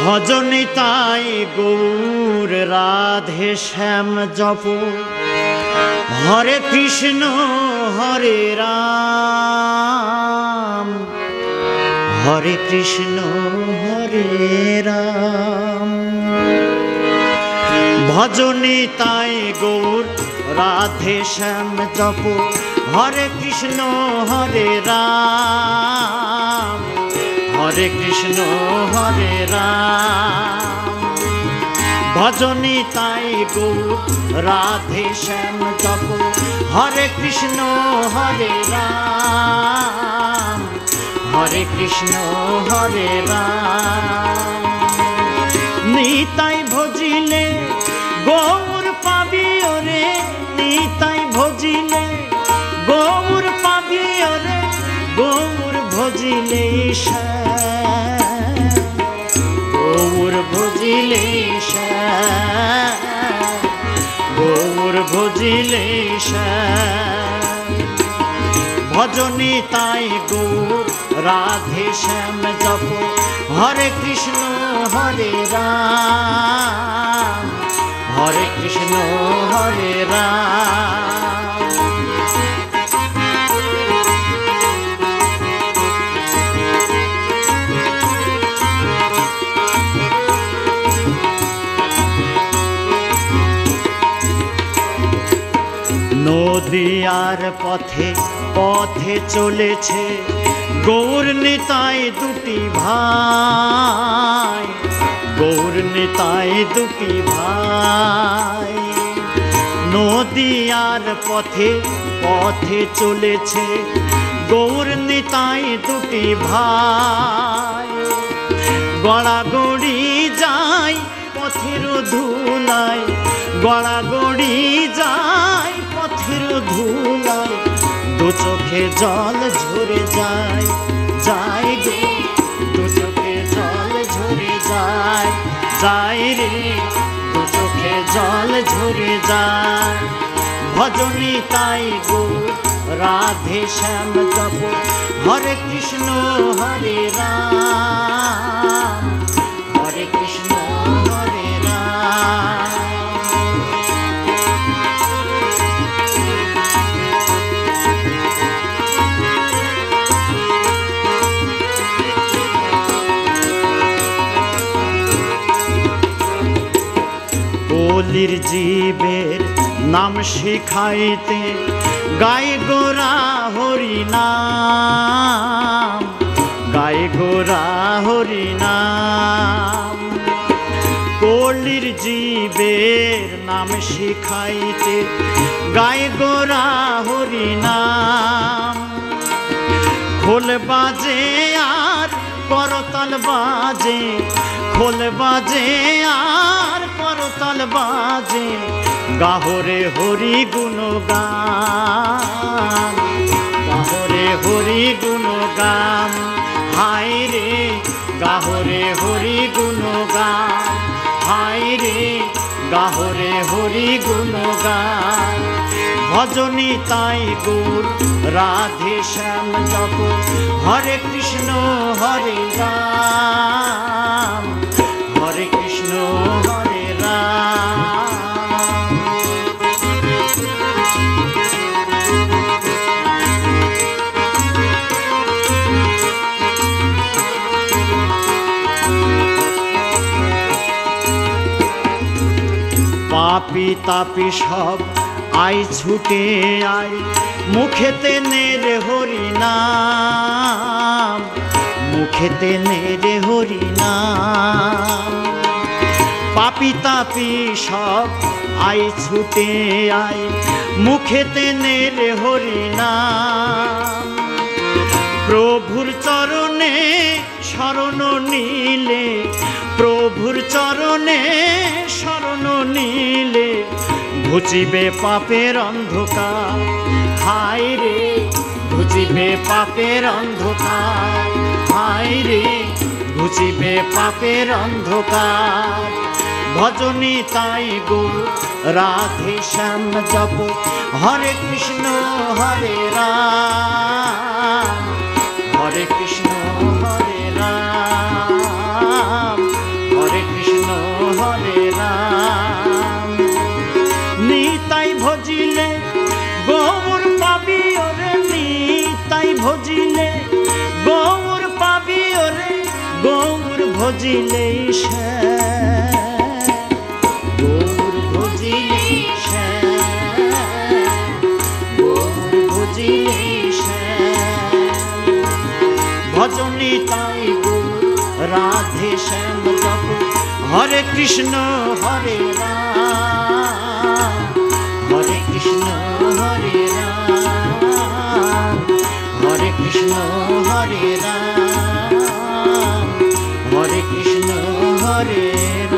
ভজনে তাই গৌর রাধে শ্যাম জপ হরে কৃষ্ণ হরে রাম হরে কৃষ্ণ হরে রাম। ভজনে তাই গৌর রাধে শ্যাম জপ হরে কৃষ্ণ হরে রাম হরে কৃষ্ণ হরে রাম। ভজনে তাই গৌর রাধে শ্যাম জপ হরে কৃষ্ণ হরে রাম হরে কৃষ্ণ হরে রাম। নিতাই ভজিলে গৌর পাবি ওরে নিতাই ভজিলে গৌর পাবি ওরে গৌর ভজিলে গৌর ভজিলে গৌর ভজিলে ভজনে তাই গৌর রাধে শ্যাম জপ হরে কৃষ্ণ হরে রাম হরে কৃষ্ণ হরে রাম। নদিয়ার পথে পথে চলেছে গৌর নিতাই দুটি ভাই গৌর নিতাই দুটি ভাই। নদিয়ার পথে পথে চলেছে গৌর নিতাই দুটি ভাই। গড়াগড়ি যায় পথের ধুলায় গড়াগড়ি যায় পথের ধুলায় দু চোখে জল ঝরে যায় যায় গো দু চোখে জল ঝরে যায় যায় রে দু চোখে জল ঝরে যায়। ভজনে তাই গৌর রাধে শ্যাম জপ হরে কৃষ্ণ হরে রাম হরে কৃষ্ণ হরে রাম। কলির জীবের নাম শিখাইতে গায় গোরা হরি নাম গায় গোরা হরি নাম। কলির জীবের নাম শিখাইতে গায় গোরা হরি নাম। খোল বাজে আর করতাল বাজে খোল বাজে আর করতাল বাজে গাহরে হরি গুণগান গাহরে হরি গুণগান হায় রে গাহরে হরি গুণগান হায় রে গাহরে হরি গুণগান। ভজনে তাই গৌর রাধে শ্যাম জপ হরে কৃষ্ণ হরে রাম হরে কৃষ্ণ হরে রাম। পাপি তাপি সব আই ছুটে আই মুখেতে নেরে হরি নাম মুখেতে নেরে হরি নাম। পাপি তাপি সব আই ছুটে আই মুখেতে নেরে হরি নাম। প্রভুর চরণে শরণ নীলে প্রভুর চরণে শরণ নীলে ঘুচিবে পাপের অন্ধকার হায় রে ঘুচিবে পাপের অন্ধকার হায় রে ঘুচিবে পাপের অন্ধকার। ভজনে তাই গৌর রাধে শ্যাম জপ হরে কৃষ্ণ হরে রাম হরে কৃষ্ণ হরে রাম ভজিলে গৌর পাবি ওরে, গৌর ভজিলে গৌর ভজিলে গৌর ভজিলে ভজনে তাই গৌর রাধে শ্যাম জপ হরে কৃষ্ণ হরে রাম, হরে কৃষ্ণ হরে রাম, হরে কৃষ্ণ হরে রাম, হরে কৃষ্ণ হরে রাম।